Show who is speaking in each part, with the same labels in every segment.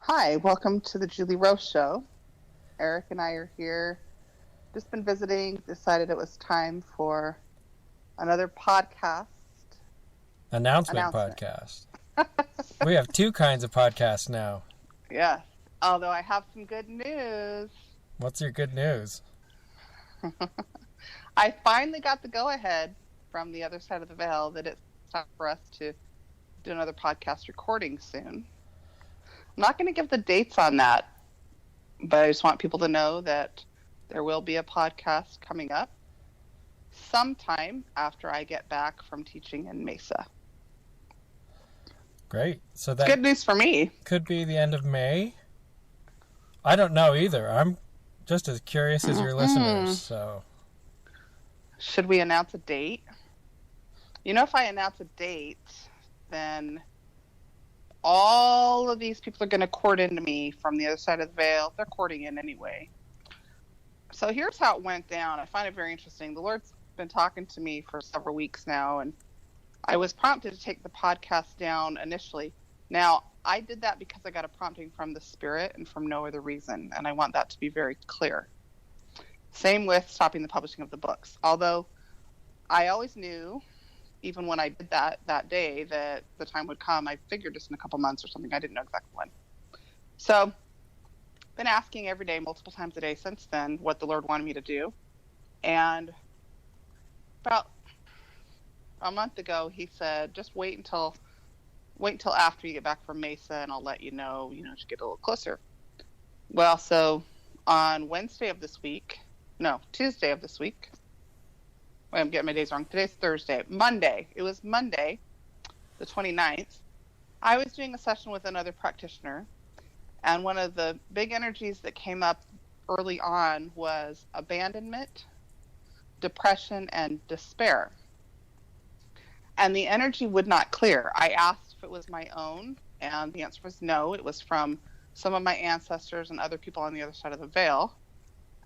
Speaker 1: Hi, welcome to the Julie Rowe Show. Eric and I are here. Just been visiting, decided it was time for another podcast
Speaker 2: Announcement
Speaker 1: announcement.
Speaker 2: podcast. We have two kinds of podcasts now.
Speaker 1: Yes, although I have some good news.
Speaker 2: What's your good news?
Speaker 1: I finally got the go-ahead from the other side of the veil that it's time for us to do another podcast recording soon. I'm not going to give the dates on that, but I just want people to know that there will be a podcast coming up sometime after I get back from teaching in Mesa.
Speaker 2: Great. So
Speaker 1: It's
Speaker 2: that
Speaker 1: good news for me.
Speaker 2: could be the end of May. I don't know either. I'm just as curious as your listeners. So
Speaker 1: Should we announce a date? If I announce a date, then all of these people are going to court into me from the other side of the veil. They're courting in anyway. So here's how it went down. I find it very interesting. The Lord's been talking to me for several weeks now, and I was prompted to take the podcast down initially. Now, I did that because I got a prompting from the Spirit and from no other reason, and I want that to be very clear. Same with stopping the publishing of the books. Although I always knew, even when I did that day, that the time would come. I figured just in a couple months or something. I didn't know exactly when. So been asking every day, multiple times a day since then, what the Lord wanted me to do. And about a month ago, he said, just wait until after you get back from Mesa, and I'll let you know, to get a little closer. Well, so on Tuesday of this week, I'm getting my days wrong. Today's Thursday. It was Monday, the 29th. I was doing a session with another practitioner, and one of the big energies that came up early on was abandonment, depression, and despair. And the energy would not clear. I asked if it was my own, and the answer was no. It was from some of my ancestors and other people on the other side of the veil.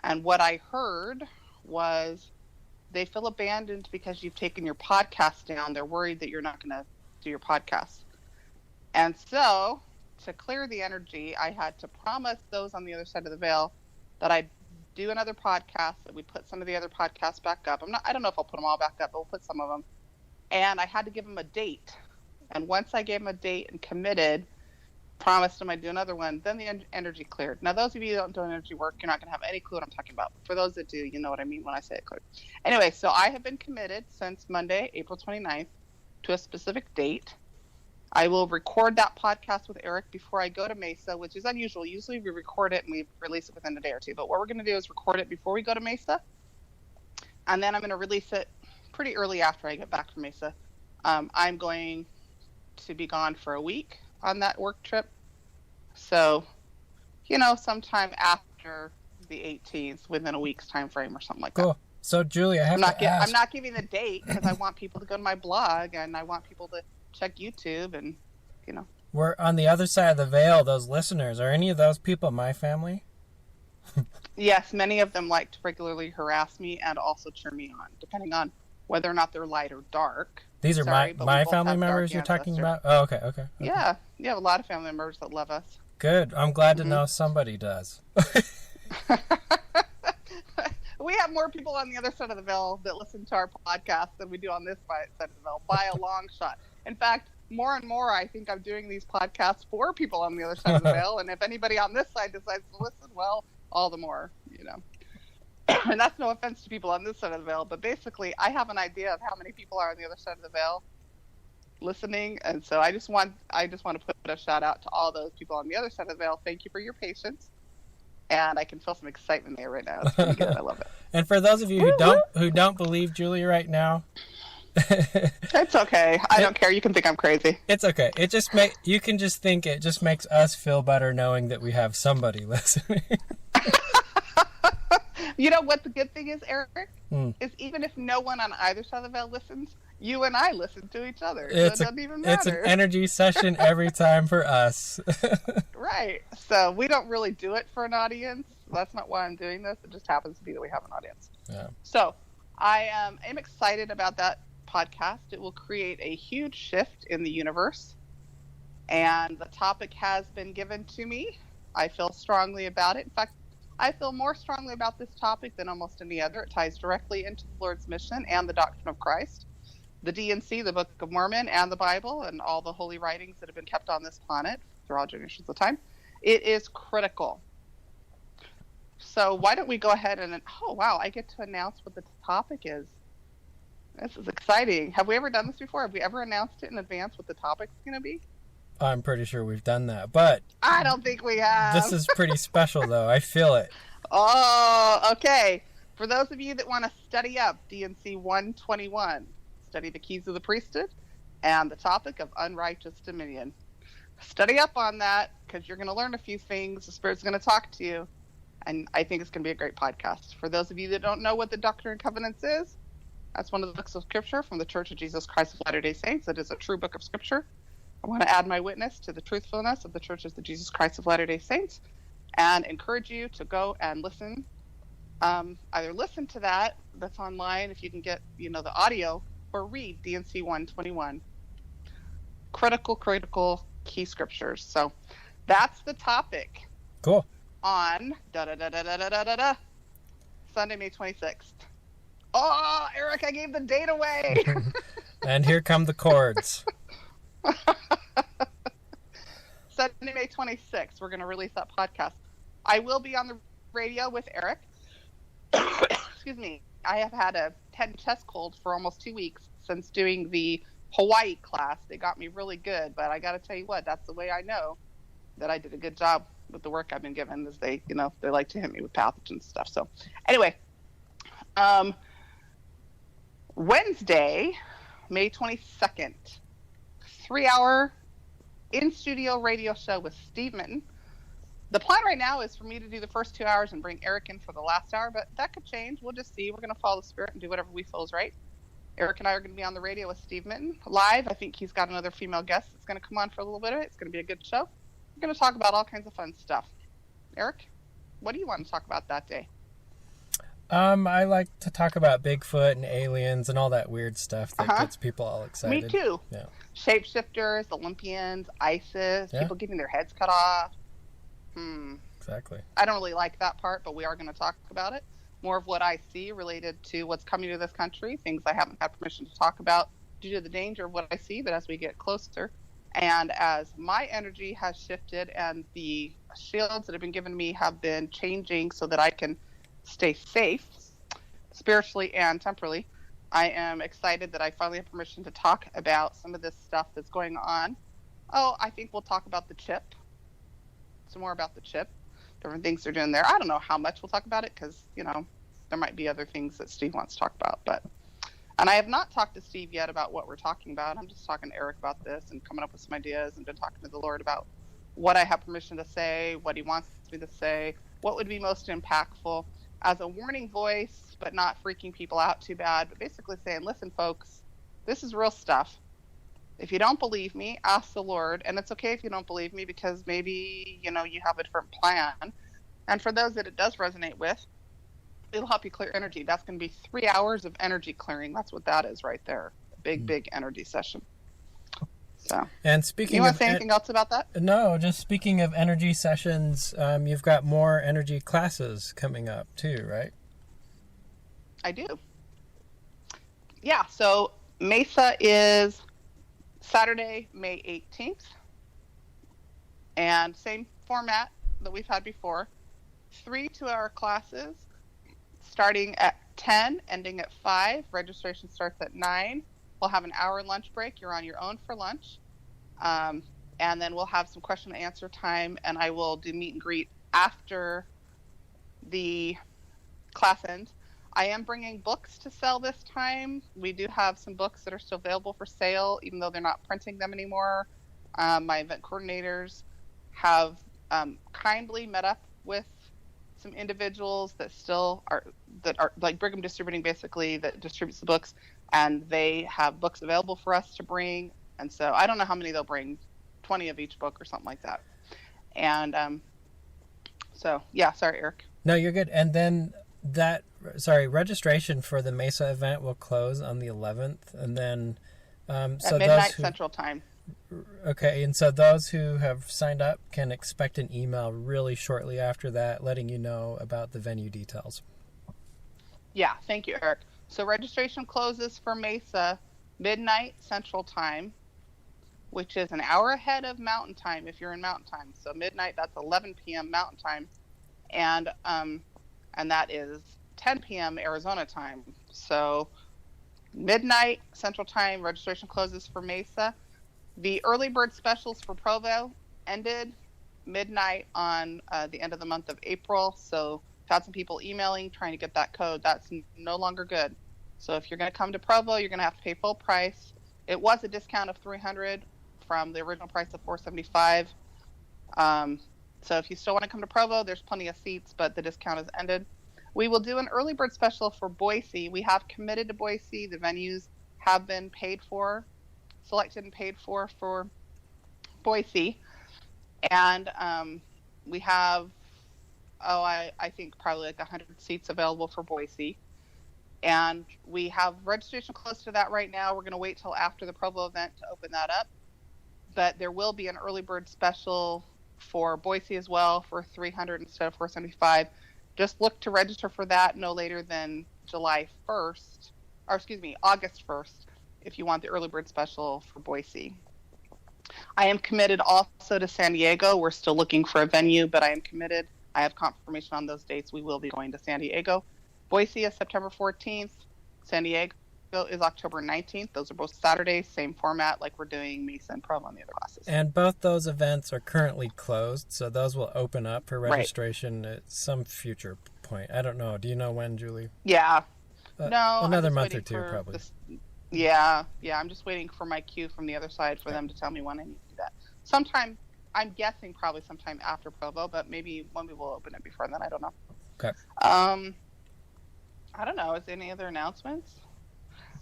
Speaker 1: And what I heard was, they feel abandoned because you've taken your podcast down. They're worried that you're not going to do your podcast. And so, to clear the energy, I had to promise those on the other side of the veil that I'd do another podcast, that we'd put some of the other podcasts back up. I don't know if I'll put them all back up, but we'll put some of them. And I had to give them a date. And once I gave them a date and committed, promised them I'd do another one, then the energy cleared. Now, those of you who don't do energy work, you're not going to have any clue what I'm talking about. But for those that do, you know what I mean when I say it clear. Anyway, so I have been committed since Monday, April 29th, to a specific date. I will record that podcast with Eric before I go to Mesa, which is unusual. Usually we record it and we release it within a day or two. But what we're going to do is record it before we go to Mesa. And then I'm going to release it pretty early after I get back from Mesa. I'm going to be gone for a week on that work trip. So, sometime after the 18th, within a week's time frame or something like
Speaker 2: cool.
Speaker 1: that.
Speaker 2: So, Julie, I have to ask.
Speaker 1: I'm not giving the date because I want people to go to my blog and I want people to check YouTube and,
Speaker 2: We're on the other side of the veil, those listeners. Are any of those people my family?
Speaker 1: Yes, many of them like to regularly harass me and also cheer me on, depending on whether or not they're light or dark.
Speaker 2: These are my family members you're talking about? Oh, okay.
Speaker 1: Yeah, you have a lot of family members that love us.
Speaker 2: Good. I'm glad to know somebody does.
Speaker 1: We have more people on the other side of the veil that listen to our podcast than we do on this side of the veil, by a long shot. In fact, more and more, I think I'm doing these podcasts for people on the other side of the veil, and if anybody on this side decides to listen, well, all the more, And that's no offense to people on this side of the veil, but basically, I have an idea of how many people are on the other side of the veil listening, and so I just want to put a shout out to all those people on the other side of the veil. Thank you for your patience, and I can feel some excitement there right now. It's pretty good. I love it.
Speaker 2: And for those of you who don't believe Julie right now,
Speaker 1: it's okay. I don't care. You can think I'm crazy.
Speaker 2: It's okay. You can just think it just makes us feel better knowing that we have somebody listening.
Speaker 1: You know what the good thing is, Eric? Is even if no one on either side of the veil listens, you and I listen to each other. So it doesn't even matter.
Speaker 2: It's an energy session every time for us.
Speaker 1: Right. So we don't really do it for an audience. That's not why I'm doing this. It just happens to be that we have an audience.
Speaker 2: Yeah.
Speaker 1: So I am excited about that podcast. It will create a huge shift in the universe. And the topic has been given to me. I feel strongly about it. In fact, I feel more strongly about this topic than almost any other. It ties directly into the Lord's mission and the doctrine of Christ, the D&C, the Book of Mormon, and the Bible, and all the holy writings that have been kept on this planet through all generations of time. It is critical. So why don't we go ahead and, oh wow, I get to announce what the topic is. This is exciting. Have we ever done this before? Have we ever announced it in advance what the topic's going to be?
Speaker 2: I'm pretty sure we've done that, but
Speaker 1: I don't think we have.
Speaker 2: This is pretty special, though. I feel it.
Speaker 1: Oh, okay. For those of you that want to study up D&C 121, study the keys of the priesthood and the topic of unrighteous dominion. Study up on that because you're going to learn a few things. The Spirit's going to talk to you, and I think it's going to be a great podcast. For those of you that don't know what the Doctrine and Covenants is, that's one of the books of Scripture from the Church of Jesus Christ of Latter-day Saints. It is a true book of Scripture. I want to add my witness to the truthfulness of the Churches of Jesus Christ of Latter-day Saints and encourage you to go and listen. Either listen to that's online if you can get, the audio, or read D&C 121. Critical key scriptures. So that's the topic.
Speaker 2: Cool.
Speaker 1: On Sunday, May 26th. Oh, Eric, I gave the date away.
Speaker 2: And here come the chords.
Speaker 1: Sunday, May 26th, we're going to release that podcast. I will be on the radio with Eric. Excuse me. I have had a head and chest cold for almost 2 weeks since doing the Hawaii class. They got me really good, but I got to tell you what, that's the way I know that I did a good job with the work I've been given, is they like to hit me with pathogens stuff. So anyway, Wednesday, May 22nd, 3-hour in-studio radio show with Steve Minton. The plan right now is for me to do the first 2 hours and bring Eric in for the last hour, but that could change. We'll just see. We're going to follow the Spirit and do whatever we feel is right. Eric and I are going to be on the radio with Steve Minton live. I think he's got another female guest that's going to come on for a little bit of it. It's going to be a good show. We're going to talk about all kinds of fun stuff. Eric, what do you want to talk about that day?
Speaker 2: I like to talk about Bigfoot and aliens and all that weird stuff that gets people all excited.
Speaker 1: Me too.
Speaker 2: Yeah.
Speaker 1: Shapeshifters, Olympians, ISIS, people getting their heads cut off.
Speaker 2: Exactly.
Speaker 1: I don't really like that part, but we are going to talk about it. More of what I see related to what's coming to this country, things I haven't had permission to talk about due to the danger of what I see, but as we get closer, and as my energy has shifted and the shields that have been given me have been changing so that I can stay safe, spiritually and temporally, I am excited that I finally have permission to talk about some of this stuff that's going on. Oh, I think we'll talk about the chip. Some more about the chip. Different things they're doing there. I don't know how much we'll talk about it because, there might be other things that Steve wants to talk about. And I have not talked to Steve yet about what we're talking about. I'm just talking to Eric about this and coming up with some ideas and been talking to the Lord about what I have permission to say, what he wants me to say, what would be most impactful as a warning voice, but not freaking people out too bad, but basically saying, listen, folks, this is real stuff. If you don't believe me, ask the Lord. And it's okay if you don't believe me because maybe, you have a different plan. And for those that it does resonate with, it'll help you clear energy. That's going to be 3 hours of energy clearing. That's what that is right there. A big energy session. So,
Speaker 2: and speaking
Speaker 1: you want to say anything else about that?
Speaker 2: No, just speaking of energy sessions, you've got more energy classes coming up too, right?
Speaker 1: I do. Yeah, so Mesa is Saturday, May 18th. And same format that we've had before. 3 2-hour classes starting at 10, ending at 5. Registration starts at 9. We'll have an hour lunch break. You're on your own for lunch. And then we'll have some question and answer time, and I will do meet and greet after the class ends. I am bringing books to sell this time. We do have some books that are still available for sale, even though they're not printing them anymore. My event coordinators have kindly met up with some individuals that are like Brigham Distributing, basically, that distributes the books, and they have books available for us to bring. And so I don't know how many they'll bring, 20 of each book or something like that. And so, yeah, sorry, Eric.
Speaker 2: No, you're good. And then registration for the Mesa event will close on the 11th. And then
Speaker 1: at midnight Central Time.
Speaker 2: Okay, and so those who have signed up can expect an email really shortly after that letting you know about the venue details.
Speaker 1: Yeah, thank you, Eric. So registration closes for Mesa midnight Central Time, which is an hour ahead of Mountain Time if you're in Mountain Time. So midnight, that's 11 p.m. Mountain Time, and that is 10 p.m. Arizona time. So midnight Central Time, registration closes for Mesa. The early bird specials for Provo ended midnight on the end of the month of April. So I've had some people emailing trying to get that code. That's no longer good. So if you're going to come to Provo, you're going to have to pay full price. It was a discount of $300 from the original price of $475. So if you still want to come to Provo, there's plenty of seats, but the discount has ended. We will do an early bird special for Boise. We have committed to Boise. The venues have been paid for, selected and paid for Boise. And we have, I think probably like 100 seats available for Boise. And we have registration close to that right now. We're going to wait till after the Provo event to open that up. But there will be an early bird special for Boise as well for $300 instead of $475. Just look to register for that no later than August 1st, if you want the early bird special for Boise. I am committed also to San Diego. We're still looking for a venue, but I am committed. I have confirmation on those dates. We will be going to San Diego. Boise is September 14th. San Diego is October 19th. Those are both Saturdays, same format like we're doing Mesa and Provo on the other classes.
Speaker 2: And both those events are currently closed, so those will open up for registration at some future point. I don't know. Do you know when, Julie?
Speaker 1: Yeah. No.
Speaker 2: Another month or two, probably.
Speaker 1: Yeah. I'm just waiting for my cue from the other side for them to tell me when I need to do that. Sometime, I'm guessing probably sometime after Provo, but maybe when we will open it before then. I don't know.
Speaker 2: Okay.
Speaker 1: I don't know. Is there any other announcements?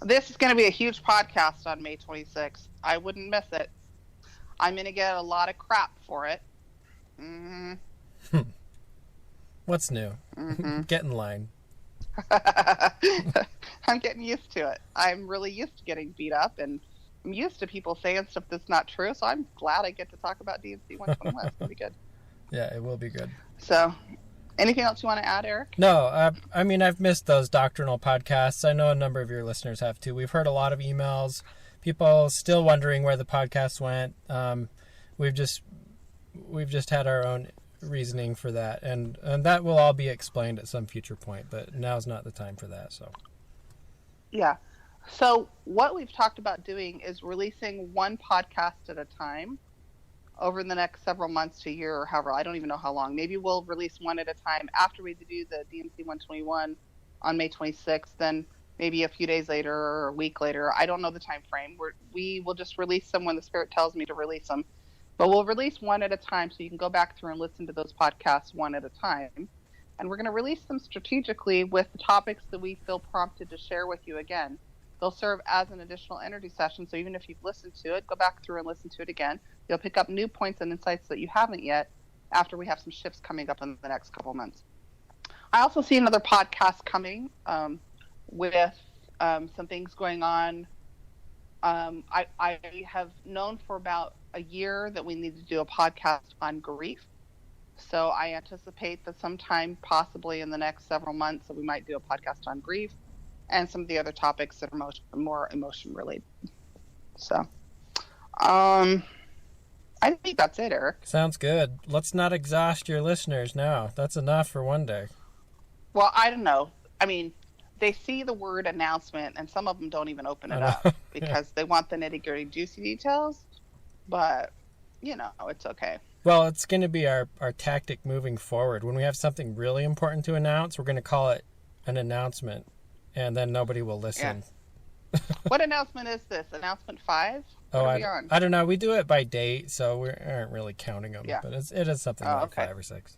Speaker 1: This is going to be a huge podcast on May 26th. I wouldn't miss it. I'm going to get a lot of crap for it. Mm-hmm.
Speaker 2: What's new?
Speaker 1: Mm-hmm.
Speaker 2: Get in line.
Speaker 1: I'm getting used to it. I'm really used to getting beat up, and I'm used to people saying stuff that's not true, so I'm glad I get to talk about DNC 121. It's going to be good.
Speaker 2: Yeah, it will be good.
Speaker 1: So, anything else you want to add, Eric?
Speaker 2: No, I mean, I've missed those doctrinal podcasts. I know a number of your listeners have too. We've heard a lot of emails. People still wondering where the podcast went. We've just had our own reasoning for that, and that will all be explained at some future point, but now's not the time for that. So
Speaker 1: yeah, so what we've talked about doing is releasing one podcast at a time over the next several months to a year, or however, I don't even know how long. Maybe we'll release one at a time after we do the DNC 121 on May 26th, then maybe a few days later or a week later. I don't know the time frame. We will just release them when the Spirit tells me to release them. But we'll release one at a time, so you can go back through and listen to those podcasts one at a time. And we're going to release them strategically with the topics that we feel prompted to share with you again. They'll serve as an additional energy session, so even if you've listened to it, go back through and listen to it again. You'll pick up new points and insights that you haven't yet after we have some shifts coming up in the next couple months. I also see another podcast coming with some things going on. I have known for about a year that we need to do a podcast on grief. So I anticipate that sometime possibly in the next several months that we might do a podcast on grief and some of the other topics that are more emotion related. So I think that's it, Eric.
Speaker 2: sounds good. Let's not exhaust your listeners now. That's enough for one day.
Speaker 1: Well, I don't know. I mean, they see the word announcement and some of them don't even open it up because they want the nitty-gritty juicy details. But, it's okay.
Speaker 2: Well, it's going to be our tactic moving forward. When we have something really important to announce, we're going to call it an announcement, and then nobody will listen.
Speaker 1: Yeah. What announcement is this? Announcement 5? What are we on?
Speaker 2: I don't know. We do it by date, so we aren't really counting them.
Speaker 1: Yeah.
Speaker 2: But it is something like 5 or 6.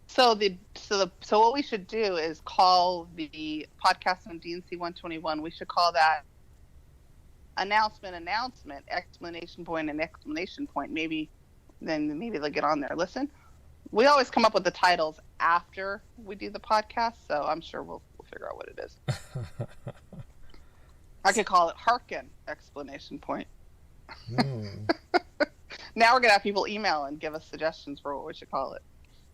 Speaker 2: So
Speaker 1: what we should do is call the podcast on DNC 121. We should call that announcement, exclamation point, and exclamation point. Maybe they'll get on there. Listen, we always come up with the titles after we do the podcast, so I'm sure we'll figure out what it is. I could call it Hearken! Exclamation point.
Speaker 2: Mm.
Speaker 1: Now we're going to have people email and give us suggestions for what we should call it.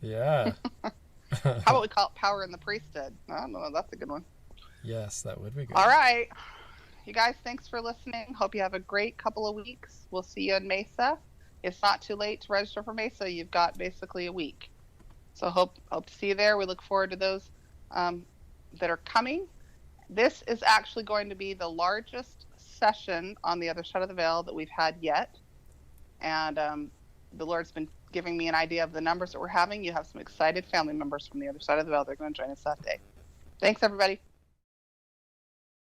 Speaker 2: Yeah.
Speaker 1: How about we call it Power in the Priesthood? I don't know. That's a good one.
Speaker 2: Yes, that would be good.
Speaker 1: All right. You guys, thanks for listening. Hope you have a great couple of weeks. We'll see you in Mesa. It's not too late to register for Mesa. You've got basically a week. So hope to see you there. We look forward to those that are coming. This is actually going to be the largest session on the other side of the veil that we've had yet. And the Lord's been giving me an idea of the numbers that we're having. You have some excited family members from the other side of the veil. They're going to join us that day. Thanks, everybody.